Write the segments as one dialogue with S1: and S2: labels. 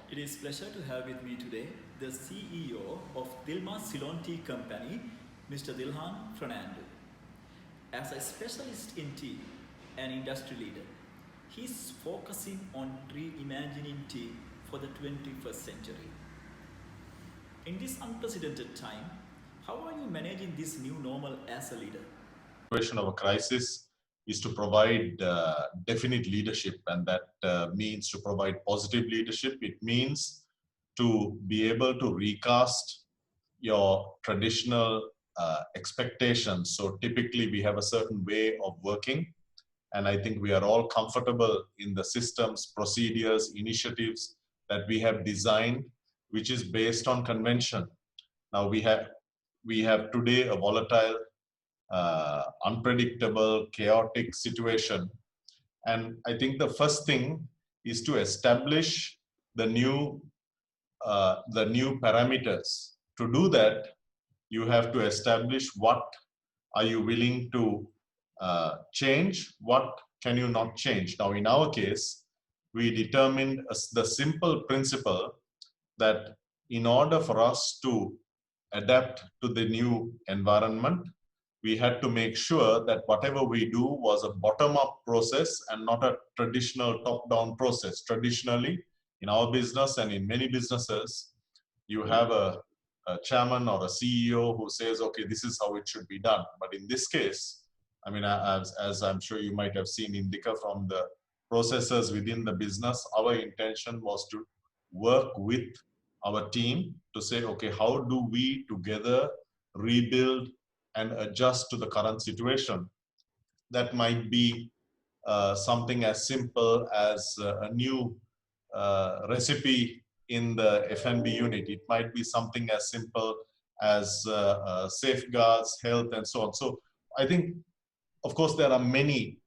S1: It is a pleasure to have with me today the CEO of Dilma Ceylon Tea Company, Mr. Dilhan Fernando. As a specialist in tea and industry leader, he's focusing on reimagining tea for the 21st century. In this unprecedented time, how are you managing this new normal as a leader?
S2: Situation of a crisis is to provide definite leadership, and that means to provide positive leadership. It means to be able to recast your traditional expectations. So typically we have a certain way of working, and I think we are all comfortable in the systems, procedures, initiatives that we have designed, which is based on convention. Now we have today a volatile, unpredictable, chaotic situation. And I think the first thing is to establish the new parameters. To do that, you have to establish what are you willing to change, what can you not change. Now, in our case, we determined the simple principle that in order for us to adapt to the new environment, we had to make sure that whatever we do was a bottom-up process and not a traditional top-down process. Traditionally, in our business and in many businesses, you have a chairman or a CEO who says, okay, this is how it should be done. But in this case, I mean, as I'm sure you might have seen indica from the processes within the business, our intention was to work with our team to say, okay, how do we together rebuild and adjust to the current situation? That might be something as simple as a new recipe in the F&B unit. It might be something as simple as safeguards, health, and so on. So I think, of course, there are many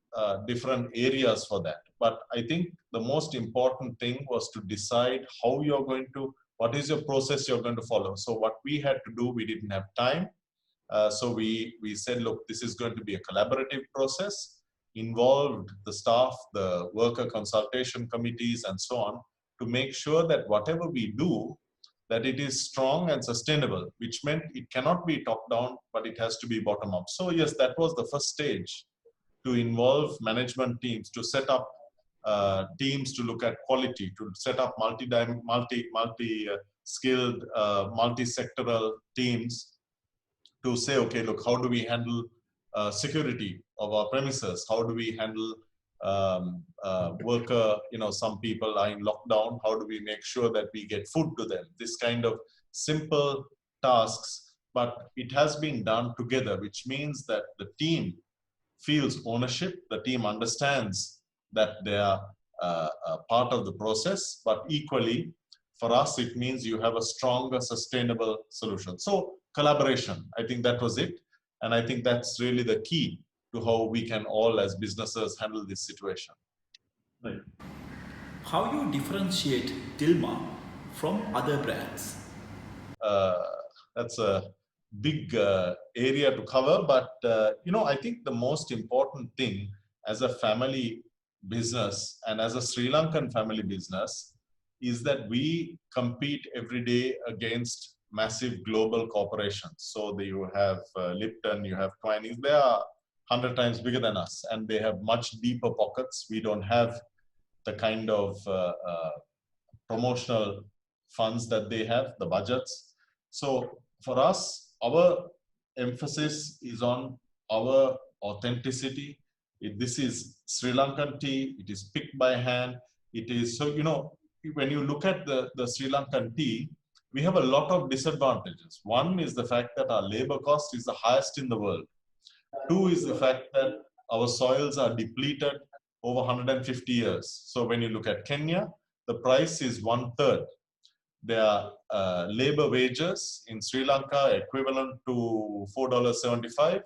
S2: different areas for that. But I think the most important thing was to decide how you're going to, what is your process you're going to follow. So what we had to do, we didn't have time. So we said, look, this is going to be a collaborative process, involved the staff, the worker consultation committees, and so on, to make sure that whatever we do, that it is strong and sustainable, which meant it cannot be top down, but it has to be bottom up. So yes, that was the first stage, to involve management teams, to set up teams to look at quality, to set up multi-skilled, multi-sectoral teams to say, okay, look, how do we handle security of our premises? How do we handle worker, some people are in lockdown. How do we make sure that we get food to them? This kind of simple tasks, but it has been done together, which means that the team feels ownership. The team understands that they are a part of the process, but equally, for us, it means you have a stronger, sustainable solution. So collaboration, I think that was it. And I think that's really the key to how we can all as businesses handle this situation.
S1: Right. How you differentiate Dilma from other brands?
S2: Uh, that's a big area to cover, but I think the most important thing as a family business and as a Sri Lankan family business is that we compete every day against massive global corporations. So you have Lipton, you have Twinings. They are 100 times bigger than us, and they have much deeper pockets. We don't have the kind of promotional funds that they have, the budgets. So for us, our emphasis is on our authenticity. This is Sri Lankan tea. It is picked by hand. It is, so, when you look at the Sri Lankan tea, we have a lot of disadvantages. One is the fact that our labor cost is the highest in the world. Two is the fact that our soils are depleted over 150 years. So when you look at Kenya, the price is 1/3. Their labor wages in Sri Lanka equivalent to $4.75.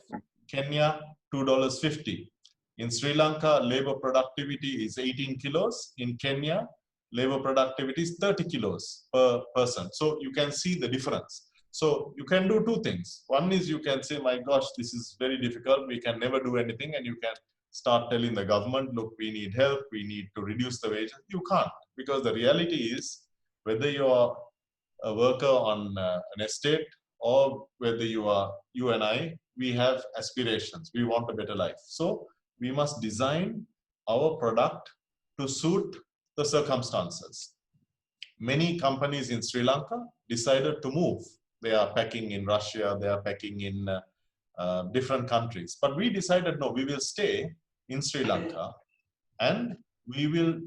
S2: Kenya, $2.50. In Sri Lanka, labor productivity is 18 kilos. In Kenya, labor productivity is 30 kilos per person. So you can see the difference. So you can do two things. One is you can say, my gosh, this is very difficult. We can never do anything. And you can start telling the government, look, we need help. We need to reduce the wages. You can't, because the reality is whether you are a worker on an estate or whether you and I, we have aspirations. We want a better life. So we must design our product to suit the circumstances. Many companies in Sri Lanka decided to move. They are packing in Russia, they are packing in different countries. But we decided, no, we will stay in Sri Lanka and we will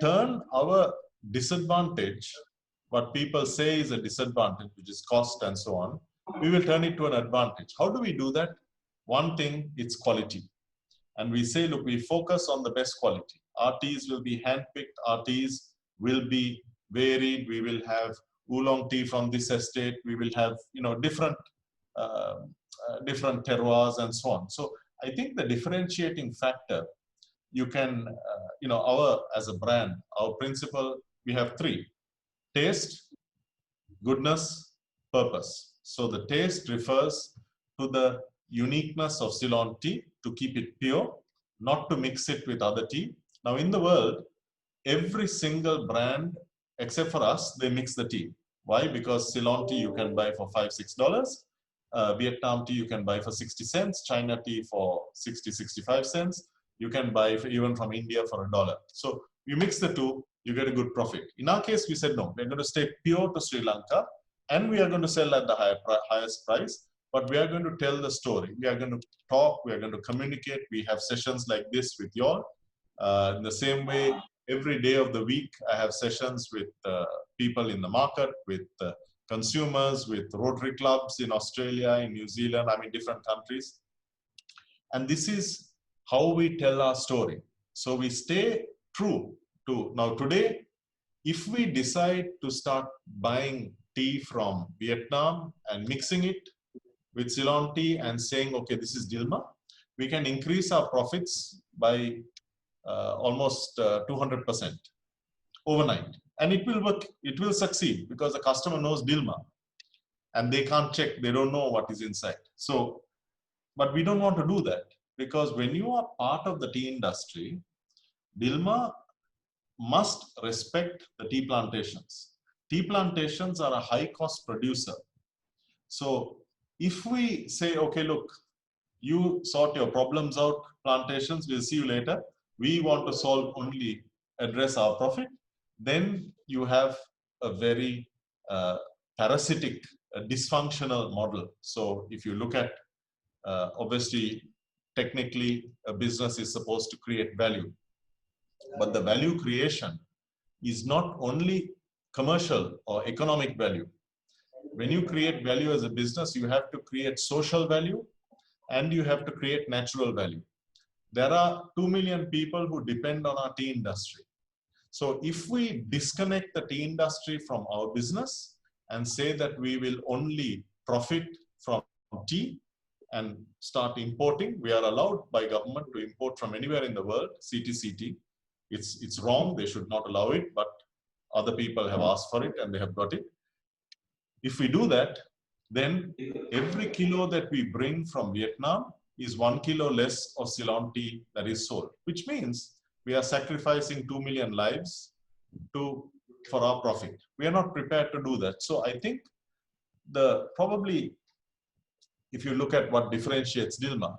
S2: turn our disadvantage, what people say is a disadvantage, which is cost and so on, we will turn it to an advantage. How do we do that? One thing, it's quality. And we say, look, we focus on the best quality. Our teas will be handpicked, our teas will be varied. We will have oolong tea from this estate. We will have, uh, different terroirs and so on. So I think the differentiating factor, you can, as a brand, our principle, we have three: taste, goodness, purpose. So the taste refers to the uniqueness of Ceylon tea, to keep it pure, not to mix it with other tea. Now in the world, every single brand, except for us, they mix the tea. Why? Because Ceylon tea you can buy for $5-6. Vietnam tea you can buy for 60 cents. China tea for 60-65 cents. You can buy even from India for $1. So you mix the two, you get a good profit. In our case, we said, no, we're going to stay pure to Sri Lanka and we are going to sell at the highest price, but we are going to tell the story. We are going to talk, we are going to communicate. We have sessions like this with you all. In the same way, every day of the week, I have sessions with people in the market, with consumers, with Rotary clubs in Australia, in New Zealand, different countries. And this is how we tell our story. So we stay true to, now today, if we decide to start buying tea from Vietnam and mixing it with Ceylon tea and saying, okay, this is Dilma, we can increase our profits by almost 200% overnight. And it will work, it will succeed because the customer knows Dilma and they can't check, they don't know what is inside. So, but we don't want to do that, because when you are part of the tea industry, Dilma must respect the tea plantations. Tea plantations are a high cost producer. So if we say, okay, look, you sort your problems out, plantations, we'll see you later. We want to solve only, address our profit. Then you have a very parasitic, dysfunctional model. So if you look at, obviously, technically, a business is supposed to create value. But the value creation is not only commercial or economic value. When you create value as a business, you have to create social value and you have to create natural value. There are 2 million people who depend on our tea industry. So if we disconnect the tea industry from our business and say that we will only profit from tea and start importing, we are allowed by government to import from anywhere in the world, CTCT. It's wrong, they should not allow it, but other people have asked for it and they have got it. If we do that, then every kilo that we bring from Vietnam is 1 kilo less of Ceylon tea that is sold, which means we are sacrificing 2 million lives for our profit. We are not prepared to do that. So I think probably, if you look at what differentiates Dilma,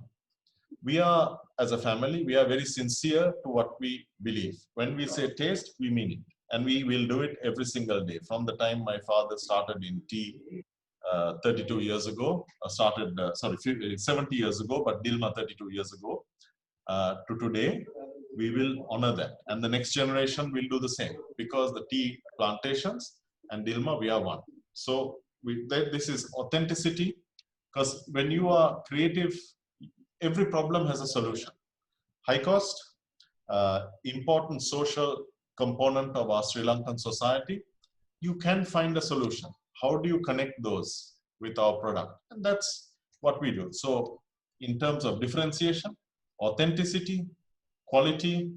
S2: we are, as a family, we are very sincere to what we believe. When we say taste, we mean it. And we will do it every single day. From the time my father started in tea 32 years ago, 70 years ago, but Dilma 32 years ago, to today, we will honor that. And the next generation will do the same, because the tea plantations and Dilma, we are one. So this is authenticity, because when you are creative, every problem has a solution. High cost, important social component of our Sri Lankan society, you can find a solution. How do you connect those with our product? And that's what we do. So in terms of differentiation, authenticity, quality,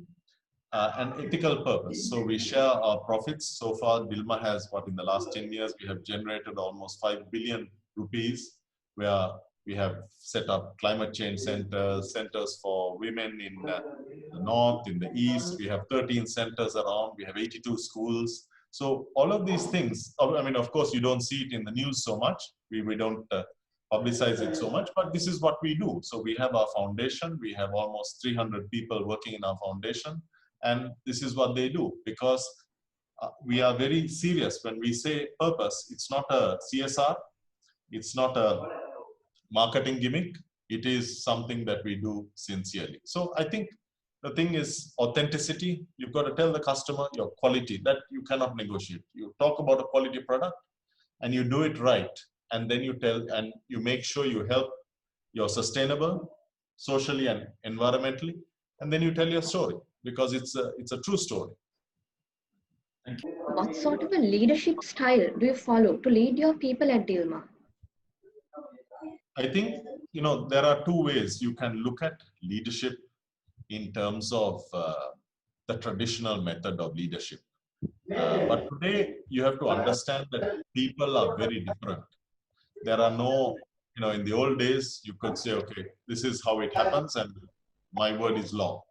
S2: and ethical purpose. So we share our profits. So far, Dilma has, in the last 10 years, we have generated almost 5 billion rupees, where we have set up climate change centers for women in the north, in the east. We have 13 centers around. We have 82 schools. So all of these things, I mean, of course, you don't see it in the news so much. We don't publicize it so much, but this is what we do. So we have our foundation. We have almost 300 people working in our foundation. And this is what they do, because we are very serious when we say purpose. It's not a CSR. It's not a marketing gimmick. It is something that we do sincerely. So I think the thing is authenticity. You've got to tell the customer your quality that you cannot negotiate. You talk about a quality product and you do it right. And then you tell and you make sure you help your sustainable, socially and environmentally. And then you tell your story, because it's a true story. Thank you.
S3: What sort of a leadership style do you follow to lead your people at Dilma?
S2: I think, there are two ways you can look at leadership in terms of the traditional method of leadership. But today you have to understand that people are very different. There are no, in the old days, you could say, okay, this is how it happens and my word is law.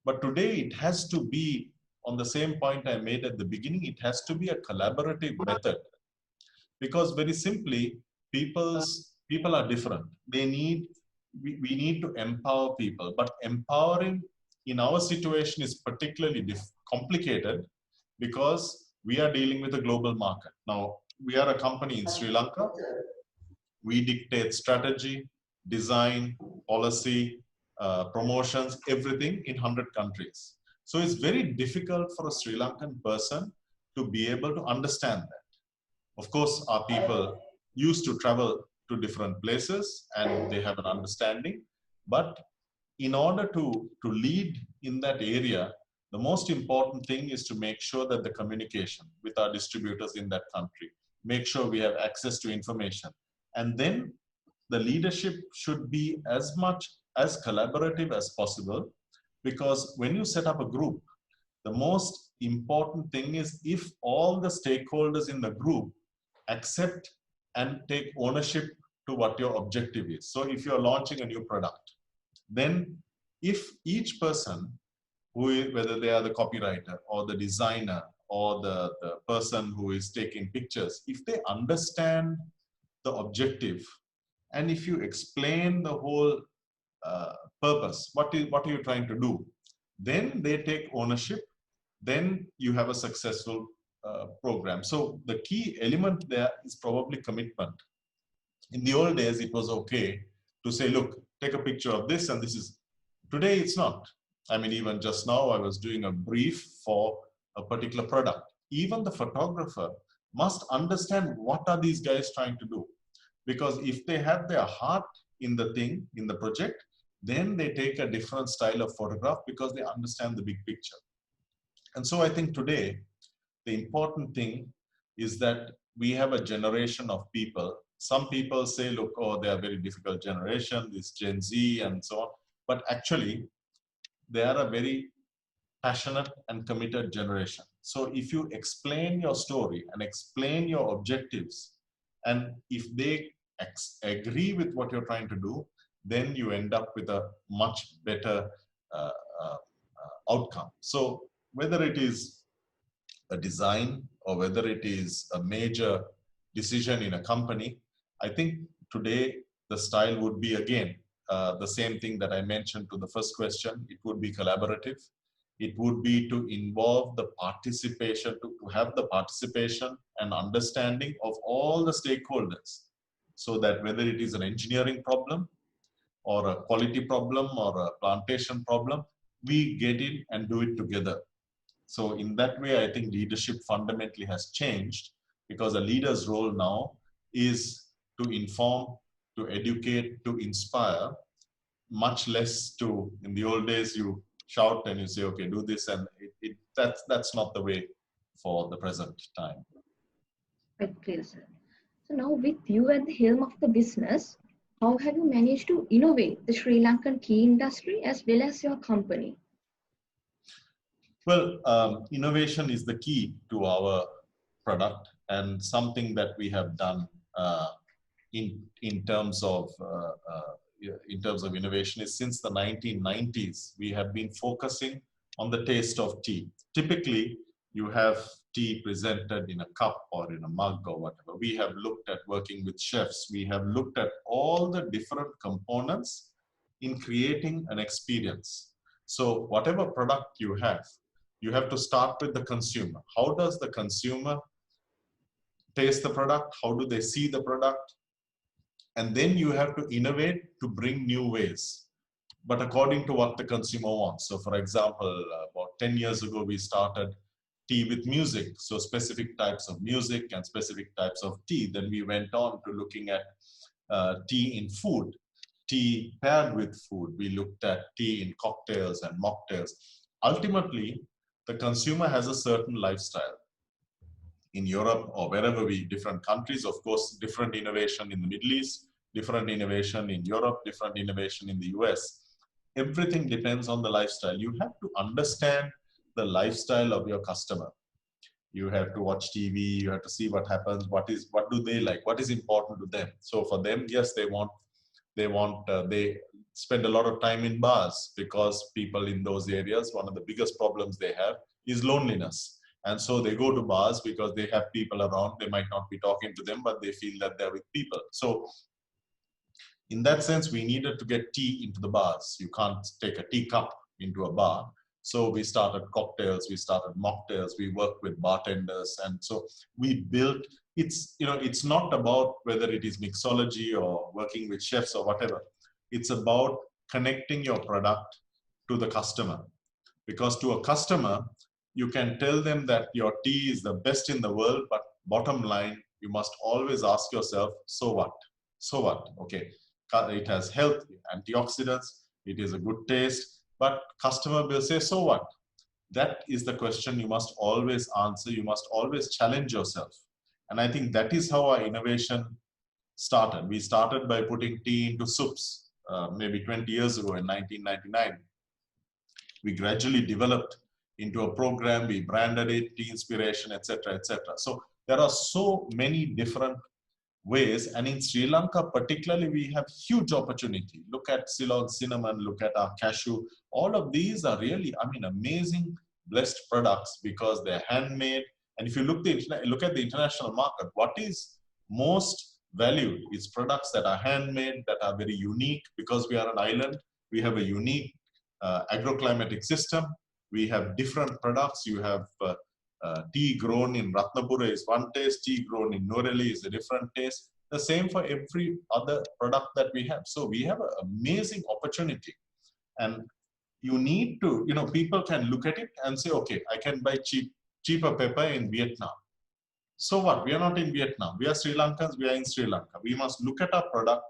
S2: But today it has to be on the same point I made at the beginning. It has to be a collaborative method, because very simply, people are different. We need to empower people, but empowering in our situation is particularly complicated because we are dealing with a global market. Now, we are a company in Sri Lanka. We dictate strategy, design, policy, promotions, everything in 100 countries. So it's very difficult for a Sri Lankan person to be able to understand that. Of course, our people used to travel to different places and they have an understanding. But in order to lead in that area, the most important thing is to make sure that the communication with our distributors in that country, make sure we have access to information. And then the leadership should be as much as collaborative as possible, because when you set up a group, the most important thing is if all the stakeholders in the group accept and take ownership to what your objective is. So if you're launching a new product, then if each person, whether they are the copywriter or the designer or the person who is taking pictures, if they understand the objective and if you explain the whole purpose, what are you trying to do, then they take ownership, then you have a successful program. So the key element there is probably commitment. In the old days, it was okay to say, look, take a picture of this and this is, today it's not. I mean, even just now I was doing a brief for a particular product. Even the photographer must understand what are these guys trying to do. Because if they have their heart in the thing, in the project, then they take a different style of photograph because they understand the big picture. And so I think today, the important thing is that we have a generation of people. Some people say, look, oh, they are very difficult generation, this Gen Z and so on. But actually, they are a very passionate and committed generation. So if you explain your story and explain your objectives, and if they agree with what you're trying to do, then you end up with a much better outcome. So whether it is a design or whether it is a major decision in a company, I think today the style would be again the same thing that I mentioned to the first question. It would be collaborative. It would be to involve the participation, to have the participation and understanding of all the stakeholders, so that whether it is an engineering problem or a quality problem or a plantation problem, we get in and do it together. So in that way, I think leadership fundamentally has changed, because a leader's role now is to inform, to educate, to inspire, much less to, in the old days, you shout and you say, okay, do this. And that's not the way for the present time.
S3: Quite clear, sir. So now with you at the helm of the business, how have you managed to innovate the Sri Lankan tea industry as well as your company?
S2: Well, innovation is the key to our product, and something that we have done in terms of innovation is since the 1990s, we have been focusing on the taste of tea. Typically, You have tea presented in a cup or in a mug or whatever. We have looked at working with chefs. We have looked at all the different components in creating an experience. So whatever product you have to start with the consumer. How does the consumer taste the product? How do they see the product? And then you have to innovate to bring new ways, but according to what the consumer wants. So for example, about 10 years ago, we started tea with music. So specific types of music and specific types of tea. Then we went on to looking at tea in food, tea paired with food. We looked at tea in cocktails and mocktails. Ultimately, the consumer has a certain lifestyle. In Europe or wherever different countries, of course, different innovation in the Middle East, different innovation in Europe, different innovation in the US. Everything depends on the lifestyle. You have to understand the lifestyle of your customer. You have to watch TV, you have to see what happens, what do they like, what is important to them. So for them, yes, they spend a lot of time in bars, because people in those areas, one of the biggest problems they have is loneliness. And so they go to bars because they have people around. They might not be talking to them, but they feel that they're with people. So in that sense, we needed to get tea into the bars. You can't take a teacup into a bar. So we started cocktails, we started mocktails, we worked with bartenders. And so we built, it's not about whether it is mixology or working with chefs or whatever. It's about connecting your product to the customer. Because to a customer, you can tell them that your tea is the best in the world, but bottom line, you must always ask yourself, so what? So what? Okay, it has health, antioxidants, it is a good taste, but customer will say, so what? That is the question you must always answer. You must always challenge yourself. And I think that is how our innovation started. We started by putting tea into soups, maybe 20 years ago in 1999. We gradually developed into a program, we branded it, tea inspiration, etc., etc. So there are so many different ways, and in Sri Lanka particularly, we have huge opportunity. Look at Ceylon cinnamon, look at our cashew. All of these are really, amazing, blessed products because they're handmade. And if you look at the international market, what is most valued is products that are handmade, that are very unique. Because we are an island, we have a unique agroclimatic system. We have different products. You have tea grown in Ratnapura is one taste, tea grown in Noreli is a different taste. The same for every other product that we have. So we have an amazing opportunity. And you need to, people can look at it and say, okay, I can buy cheaper pepper in Vietnam. So what? We are not in Vietnam. We are Sri Lankans. We are in Sri Lanka. We must look at our product,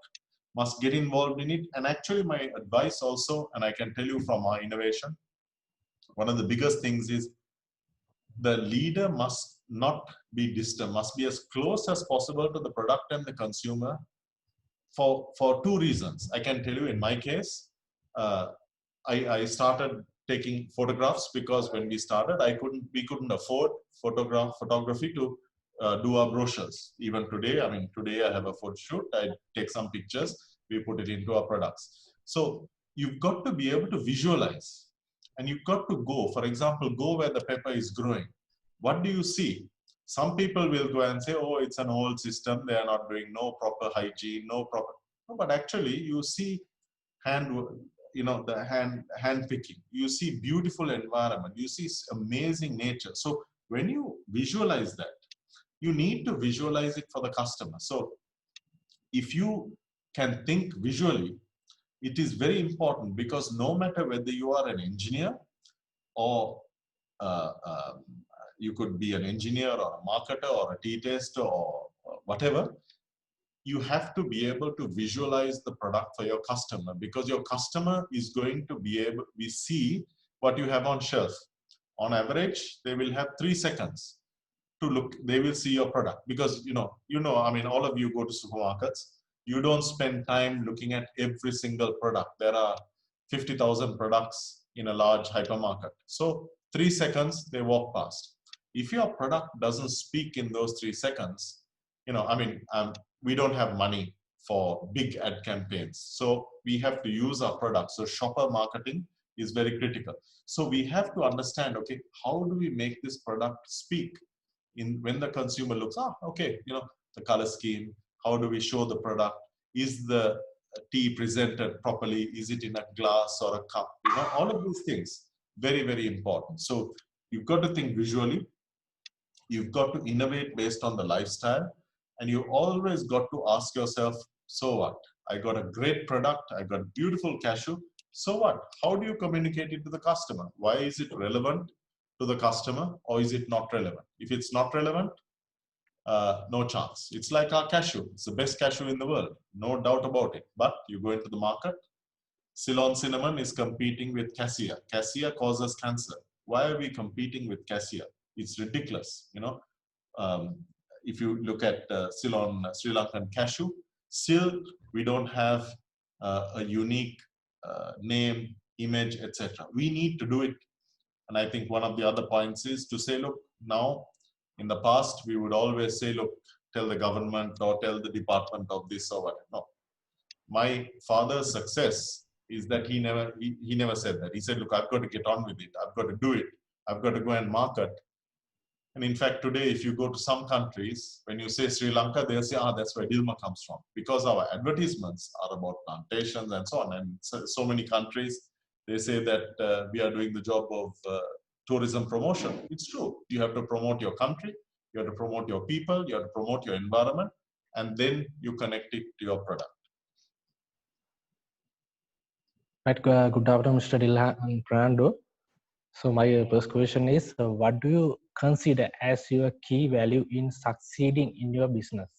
S2: must get involved in it. And actually my advice also, and I can tell you from our innovation, one of the biggest things is the leader must not be distant, must be as close as possible to the product and the consumer for two reasons. I can tell you in my case, I started taking photographs because when we started, we couldn't afford photography to do our brochures. Even today, today I have a photo shoot, I take some pictures, we put it into our products. So you've got to be able to visualize. And you've got to go, for example, go where the pepper is growing. What do you see? Some people will go and say, oh, it's an old system. They are not doing no proper hygiene, no, but actually you see the hand picking. You see beautiful environment. You see amazing nature. So when you visualize that, you need to visualize it for the customer. So if you can think visually, it is very important, because no matter whether you are an engineer or you could be an engineer or a marketer or a tea taster or whatever, you have to be able to visualize the product for your customer, because your customer is going to be able to see what you have on shelf. On average, they will have 3 seconds to look. They will see your product, because all of you go to supermarkets. You don't spend time looking at every single product. There are 50,000 products in a large hypermarket. So 3 seconds, they walk past. If your product doesn't speak in those 3 seconds, we don't have money for big ad campaigns. So we have to use our product. So shopper marketing is very critical. So we have to understand, okay, how do we make this product speak in when the consumer looks, okay, the color scheme, how do we show the product? Is the tea presented properly? Is it in a glass or a cup? All of these things, very, very important. So you've got to think visually, you've got to innovate based on the lifestyle, and you always got to ask yourself, so what? I got a great product, I got beautiful cashew, so what? How do you communicate it to the customer? Why is it relevant to the customer, or is it not relevant? If it's not relevant, no chance. It's like our cashew. It's the best cashew in the world, no doubt about it. But you go into the market, Ceylon cinnamon is competing with cassia. Cassia causes cancer. Why are we competing with cassia? It's ridiculous. If you look at Ceylon Sri Lankan cashew, still we don't have a unique name, image, etc. We need to do it. And I think one of the other points is to say, look, now in the past, we would always say, look, tell the government or tell the department of this or whatever. No. My father's success is that he never said that. He said, look, I've got to get on with it. I've got to do it. I've got to go and market. And in fact, today, if you go to some countries, when you say Sri Lanka, they'll say, that's where Dilma comes from. Because our advertisements are about plantations and so on. And so many countries, they say that we are doing the job of tourism promotion. It's true. You have to promote your country, you have to promote your people, you have to promote your environment, and then you connect it to your product.
S4: Right, good afternoon, Mr. Dilhan and Fernando. So my first question is, what do you consider as your key value in succeeding in your business?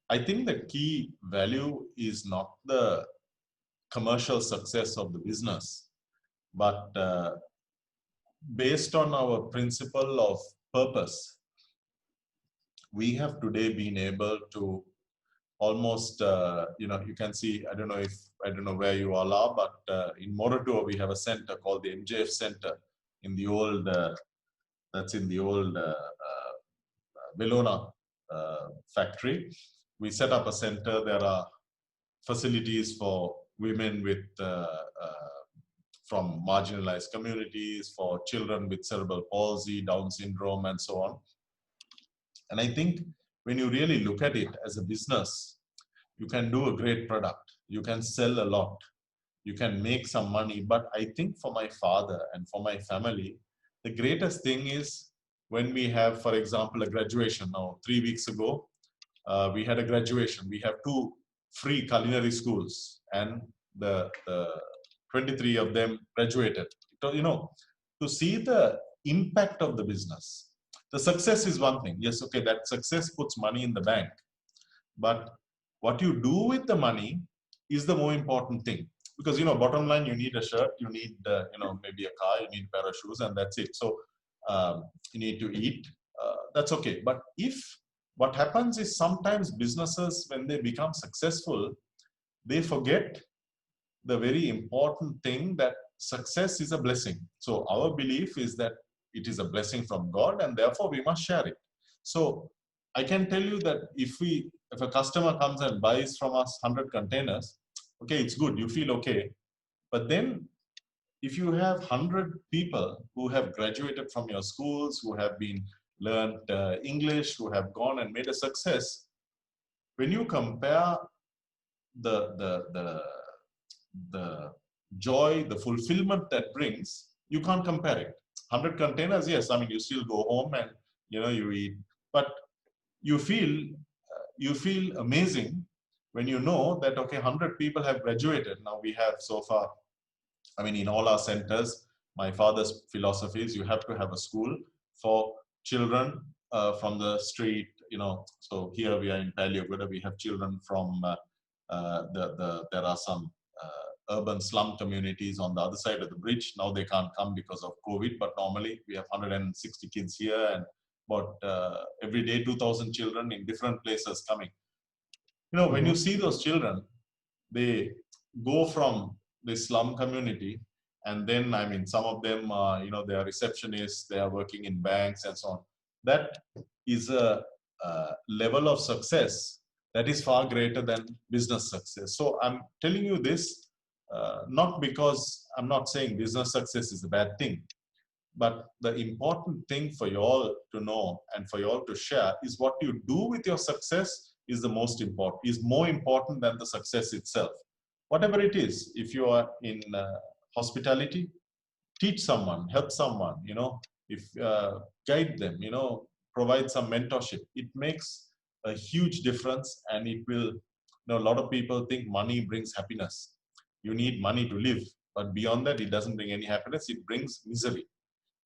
S2: I think the key value is not the commercial success of the business, but based on our principle of purpose, we have today been able to almost, you can see, I don't know where you all are, but in Moratuwa, we have a center called the MJF Center in the old, that's in the old Bellona factory. We set up a center. There are facilities for women with from marginalized communities, for children with cerebral palsy, Down syndrome, and so on. And I think when you really look at it as a business, you can do a great product. You can sell a lot. You can make some money. But I think for my father and for my family, the greatest thing is when we have, for example, a graduation. Now, 3 weeks ago, we had a graduation. We have 2 free culinary schools, and the 23 of them graduated. So, to see the impact of the business, the success is one thing. Yes, okay, that success puts money in the bank. But what you do with the money is the more important thing. Because, bottom line, you need a shirt, you need, maybe a car, you need a pair of shoes, and that's it. So you need to eat. That's okay. But what happens is sometimes businesses, when they become successful, they forget the very important thing that success is a blessing. So our belief is that it is a blessing from God, and therefore we must share it. So I can tell you that if a customer comes and buys from us 100 containers, okay, it's good, you feel okay. But then if you have 100 people who have graduated from your schools, who have learned English, who have gone and made a success, when you compare the joy, the fulfillment that brings, you can't compare it. 100 containers, yes, I mean, you still go home and you eat, but you feel amazing when you know that, okay, 100 people have graduated. Now we have so far, I mean, in all our centers, my father's philosophy is you have to have a school for children from the street, so here we are in Paleogoda, we have children from there are some urban slum communities on the other side of the bridge. Now they can't come because of COVID, but normally we have 160 kids here, and about every day 2,000 children in different places coming. When you see those children, they go from the slum community, and then, I mean, some of them, they are receptionists, they are working in banks and so on. That is a level of success that is far greater than business success. So I'm telling you this not because I'm not saying business success is a bad thing, but the important thing for you all to know and for you all to share is what you do with your success is the most important, is more important than the success itself. Whatever it is, if you are in hospitality, teach someone, help someone, if guide them, provide some mentorship. It makes a huge difference, and it will, a lot of people think money brings happiness. You need money to live, but beyond that, it doesn't bring any happiness. It brings misery.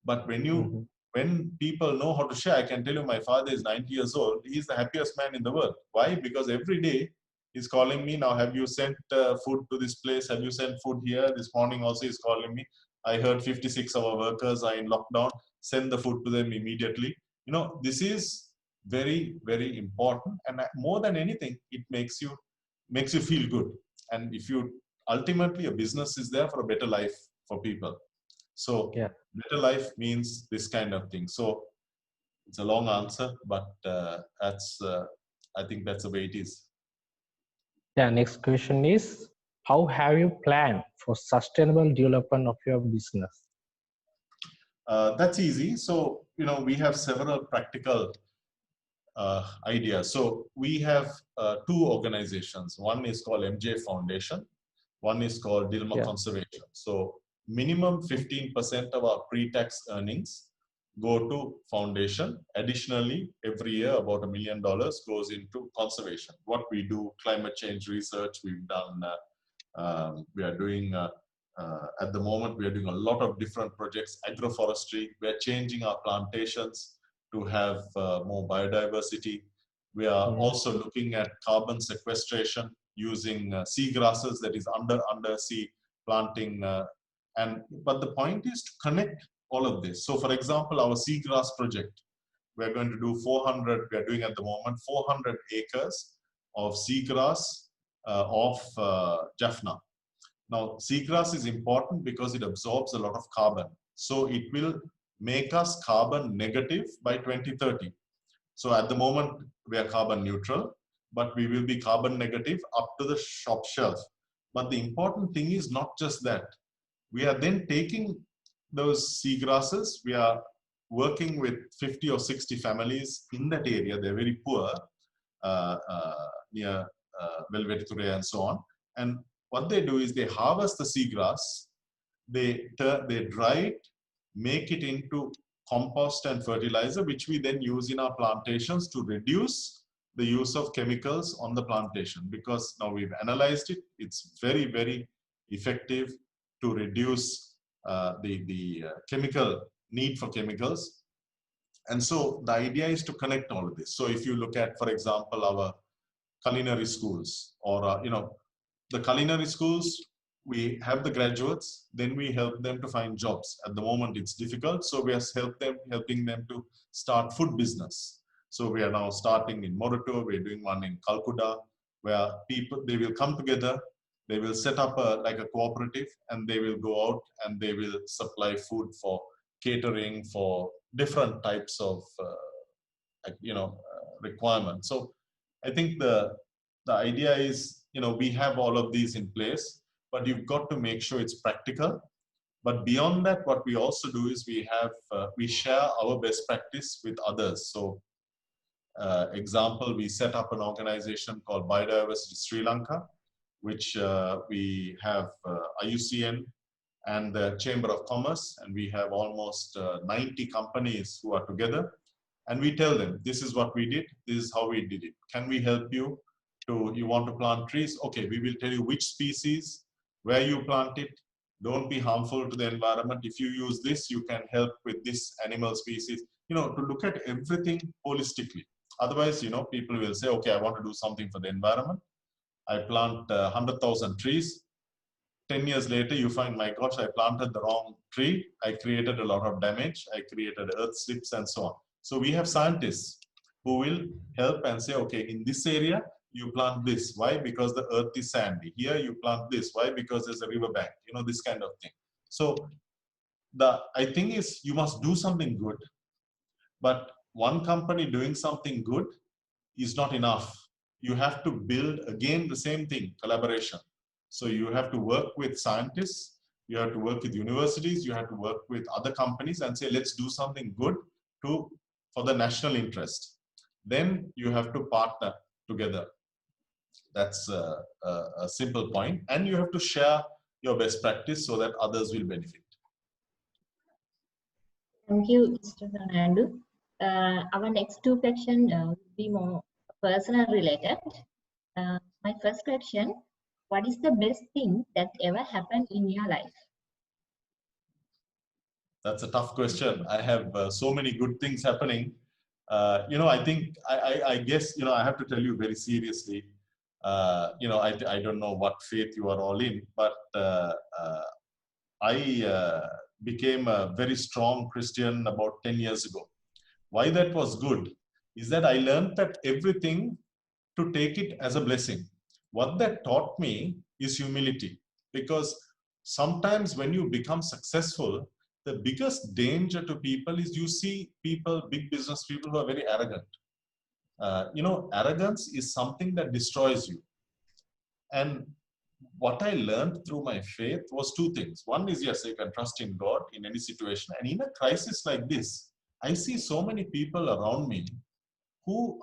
S2: But when people know how to share, I can tell you, my father is 90 years old. He's the happiest man in the world. Why? Because every day he's calling me. Now, have you sent food to this place? Have you sent food here? This morning also he's calling me. I heard 56 of our workers are in lockdown. Send the food to them immediately. This is very, very important. And more than anything, it makes you feel good. And if you ultimately, a business is there for a better life for people. So
S4: Yeah.
S2: better life means this kind of thing. So it's a long answer, but I think that's the way it is.
S4: Yeah, next question is, how have you planned for sustainable development of your business?
S2: That's easy. So, we have several practical ideas. So we have two organizations. One is called MJ Foundation. One is called Dilma Conservation. So minimum 15% of our pre-tax earnings go to foundation. Additionally, every year about $1 million goes into conservation. What we do, climate change research, we've done, we are doing, at the moment, we are doing a lot of different projects, agroforestry. We are changing our plantations to have more biodiversity. We are also looking at carbon sequestration using sea grasses, that is undersea planting. But the point is to connect all of this. So for example, our seagrass project, we're going to do 400, we are doing at the moment 400 acres of seagrass off Jaffna. Now, seagrass is important because it absorbs a lot of carbon. So it will make us carbon negative by 2030. So at the moment, we are carbon neutral, but we will be carbon negative up to the shop shelf. But the important thing is not just that. We are then taking those seagrasses, we are working with 50 or 60 families in that area. They're very poor, near Velveture and so on. And what they do is they harvest the seagrass, they dry it, make it into compost and fertilizer, which we then use in our plantations to reduce the use of chemicals on the plantation. Because now we've analyzed it, it's very, very effective to reduce the chemical need for chemicals. And so the idea is to connect all of this. So if you look at, for example, our culinary schools, or the culinary schools, we have the graduates, then we help them to find jobs. At the moment, it's difficult, so we are helping them to start food business. So we are now starting in Morito, we're doing one in Calcutta, where they will come together, they will set up like a cooperative, and they will go out and they will supply food for catering, for different types of requirements. So I think the idea is, we have all of these in place, but you've got to make sure it's practical. But beyond that, what we also do is we share our best practice with others. So example, we set up an organization called Biodiversity Sri Lanka, which we have IUCN and the Chamber of Commerce, and we have almost 90 companies who are together. And we tell them, this is what we did, this is how we did it. Can we help you? You want to plant trees? Okay, we will tell you which species, where you plant it. Don't be harmful to the environment. If you use this, you can help with this animal species. To look at everything holistically. Otherwise, people will say, okay, I want to do something for the environment. I plant 100,000 trees. 10 years later, you find, my gosh, I planted the wrong tree. I created a lot of damage. I created earth slips and so on. So we have scientists who will help and say, okay, in this area, you plant this. Why? Because the earth is sandy. Here you plant this. Why? Because there's a riverbank, this kind of thing. So I think is you must do something good, but one company doing something good is not enough. You have to build, again, the same thing, collaboration. So you have to work with scientists, you have to work with universities, you have to work with other companies and say, let's do something good for the national interest. Then you have to partner together. That's a simple point. And you have to share your best practice so that others will benefit.
S5: Thank you, Mr. Fernando. Our next two questions will be more personal related. My first question, what is the best thing that ever happened in your life?
S2: That's a tough question. I have so many good things happening. I guess, I have to tell you very seriously, I don't know what faith you are all in, but I became a very strong Christian about 10 years ago. Why that was good is that I learned that everything to take it as a blessing. What that taught me is humility, because sometimes when you become successful, the biggest danger to people is you see people, big business people, who are very arrogant. Arrogance is something that destroys you. And what I learned through my faith was two things. One is, yes, I can trust in God in any situation. And in a crisis like this, I see so many people around me who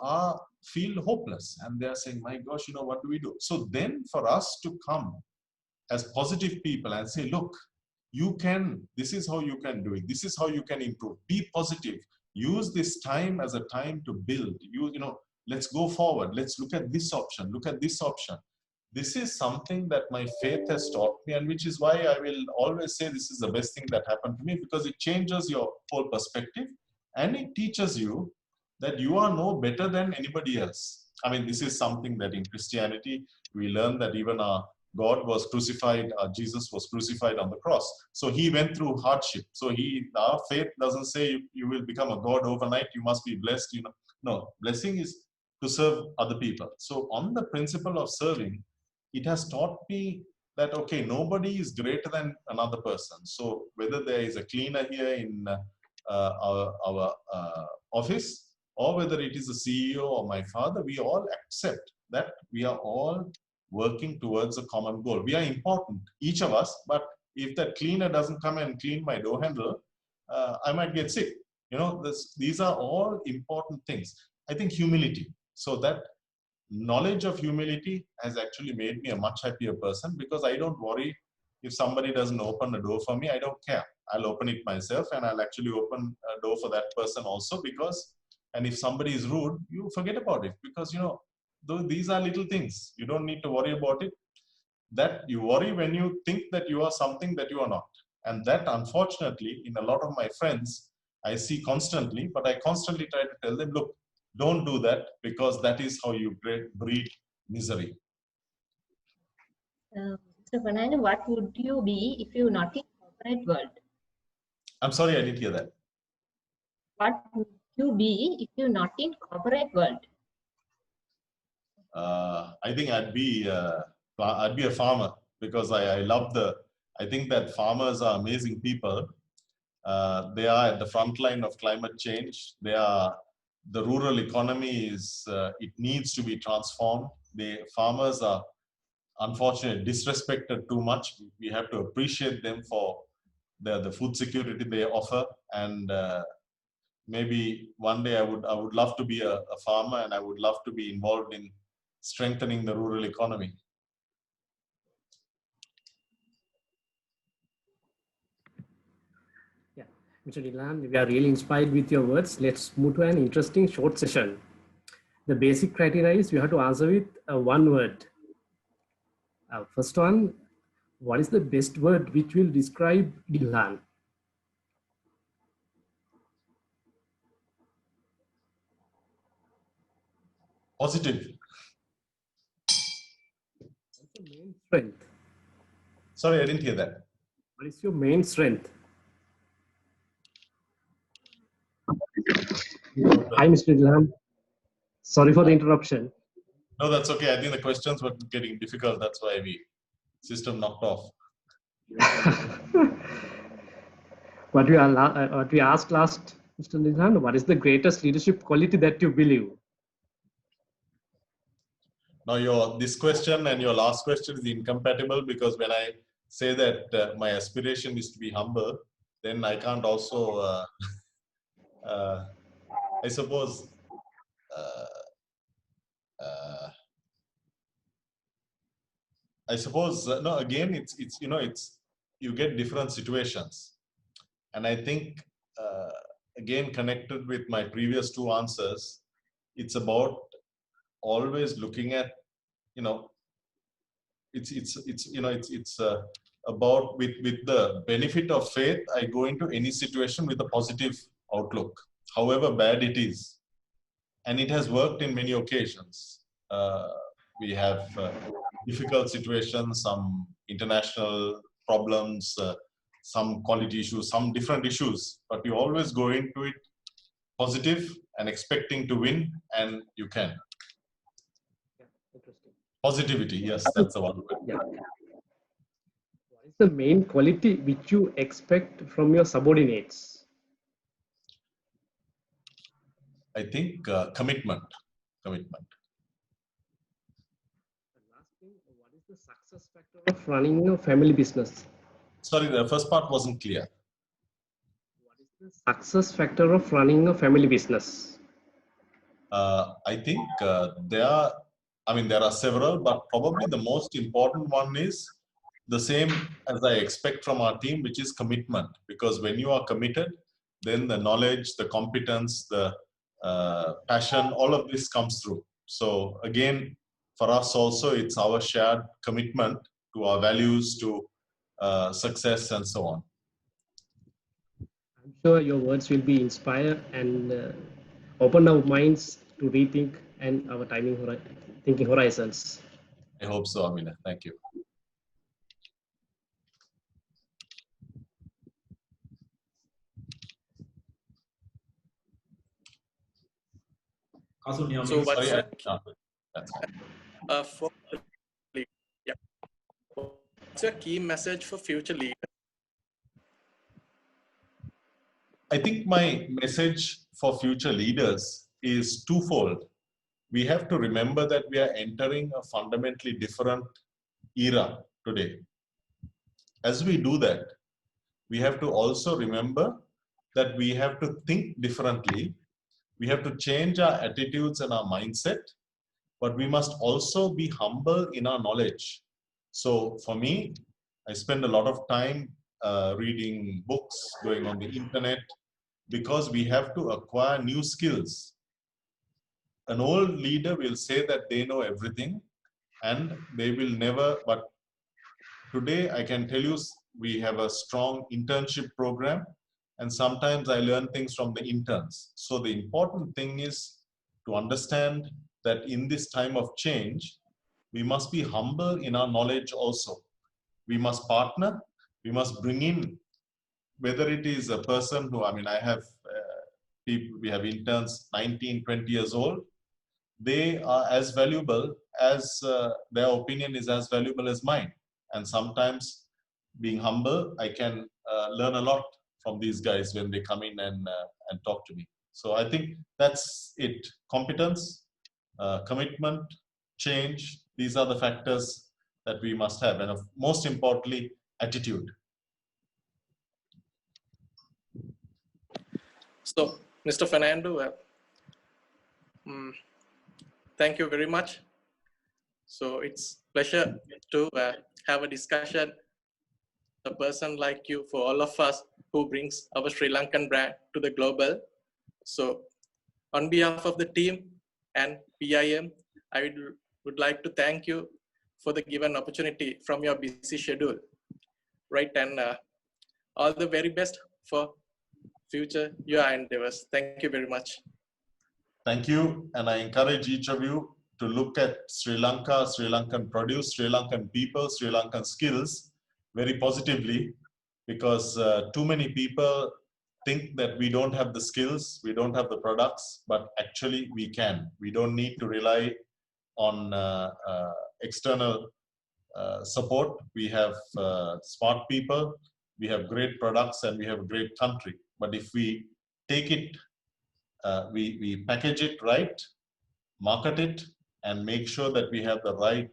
S2: feel hopeless, and they're saying, my gosh, what do we do? So then for us to come as positive people and say, look, this is how you can do it. This is how you can improve. Be positive. Use this time as a time to build. Let's go forward. Let's look at this option. Look at this option. This is something that my faith has taught me, and which is why I will always say this is the best thing that happened to me, because it changes your whole perspective and it teaches you that you are no better than anybody else. I mean, this is something that in Christianity, we learn that even our God was crucified, Jesus was crucified on the cross. So he went through hardship. So our faith doesn't say you will become a God overnight, you must be blessed. No, blessing is to serve other people. So on the principle of serving, it has taught me that, okay, nobody is greater than another person. So whether there is a cleaner here in our office, or whether it is a CEO or my father, we all accept that we are all working towards a common goal. We are important, each of us, but if that cleaner doesn't come and clean my door handle, I might get sick. These are all important things. I think humility. So that knowledge of humility has actually made me a much happier person, because I don't worry if somebody doesn't open a door for me. I don't care. I'll open it myself, and I'll actually open a door for that person also, and if somebody is rude, you forget about it, because these are little things. You don't need to worry about it. That you worry when you think that you are something that you are not. And that, unfortunately, in a lot of my friends, I see constantly, but I constantly try to tell them, look, don't do that, because that is how you breed misery.
S5: Mr. Fernando, what would you be if you're not in corporate world?
S2: I'm sorry, I didn't hear that.
S5: What would you be if you're not in corporate world?
S2: I think I'd be a farmer, because I think that farmers are amazing people. They are at the front line of climate change. The rural economy it needs to be transformed. The farmers are unfortunately disrespected too much. We have to appreciate them for the food security they offer. And maybe one day I would love to be a farmer, and I would love to be involved in strengthening the rural economy.
S6: Yeah, Mr. Dilhan, we are really inspired with your words. Let's move to an interesting short session. The basic criteria is you have to answer with one word. First one, what is the best word which will describe Dilhan?
S2: Positive.
S6: What's your main strength?
S2: Sorry, I didn't hear that.
S6: What is your main strength? Hi, Mr. Dilhan. Sorry for the interruption.
S2: No, that's okay. I think the questions were getting difficult. That's why system knocked off.
S6: What we asked last, Mr. Dilhan, what is the greatest leadership quality that you believe?
S2: Now this question and your last question is incompatible, because when I say that my aspiration is to be humble, then I can't also, I suppose, no, again, it's you get different situations. And I think, again, connected with my previous two answers, it's about always looking at, it's about with the benefit of faith, I go into any situation with a positive outlook, however bad it is. And it has worked in many occasions. We have difficult situations, some international problems, some quality issues, some different issues, but you always go into it positive and expecting to win, and you can.
S6: Yeah, interesting.
S2: Positivity, yes, that's the one word.
S6: Yeah. What is the main quality which you expect from your subordinates?
S2: I think commitment.
S6: The last thing, what is the success factor of running a family business?
S2: Sorry, the first part wasn't clear.
S6: What is the success factor of running a family business?
S2: I think there are several, but probably the most important one is the same as I expect from our team, which is commitment. Because when you are committed, then the knowledge, the competence, the passion, all of this comes through. So again, for us also, it's our shared commitment to our values, to success, and so on.
S6: I'm sure your words will be inspired and open our minds to rethink and our thinking horizons.
S2: I hope so, Amina. Thank you.
S7: So
S2: Sorry,
S7: for yeah, what's your key message for future leaders?
S2: I think my message for future leaders is twofold. We have to remember that we are entering a fundamentally different era today. As we do that, we have to also remember that we have to think differently. We have to change our attitudes and our mindset, but we must also be humble in our knowledge. So for me, I spend a lot of time reading books, going on the internet, because we have to acquire new skills. An old leader will say that they know everything, and they will never, but today I can tell you we have a strong internship program, and sometimes I learn things from the interns. So the important thing is to understand that in this time of change, we must be humble in our knowledge also. We must partner, we must bring in, whether it is a person who, I have people, we have interns 19, 20 years old. They are as valuable as, their opinion is as valuable as mine. And sometimes being humble, I can learn a lot from these guys when they come in and talk to me. So I think that's it. Competence, commitment, change, these are the factors that we must have. And most importantly, attitude.
S7: So, Mr. Fernando, thank you very much. So it's pleasure to have a discussion, a person like you, for all of us who brings our Sri Lankan brand to the global. So on behalf of the team and PIM, I would like to thank you for the given opportunity from your busy schedule, right? And all the very best for future your endeavors. Thank you very much.
S2: Thank you. And I encourage each of you to look at Sri Lanka, Sri Lankan produce, Sri Lankan people, Sri Lankan skills very positively, because too many people think that we don't have the skills, we don't have the products, but actually we can. We don't need to rely on external support. We have smart people, we have great products, and we have a great country. But if we take it, we package it right, market it, and make sure that we have the right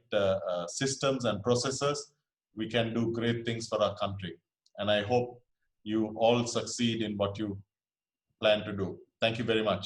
S2: systems and processes, we can do great things for our country. And I hope you all succeed in what you plan to do. Thank you very much.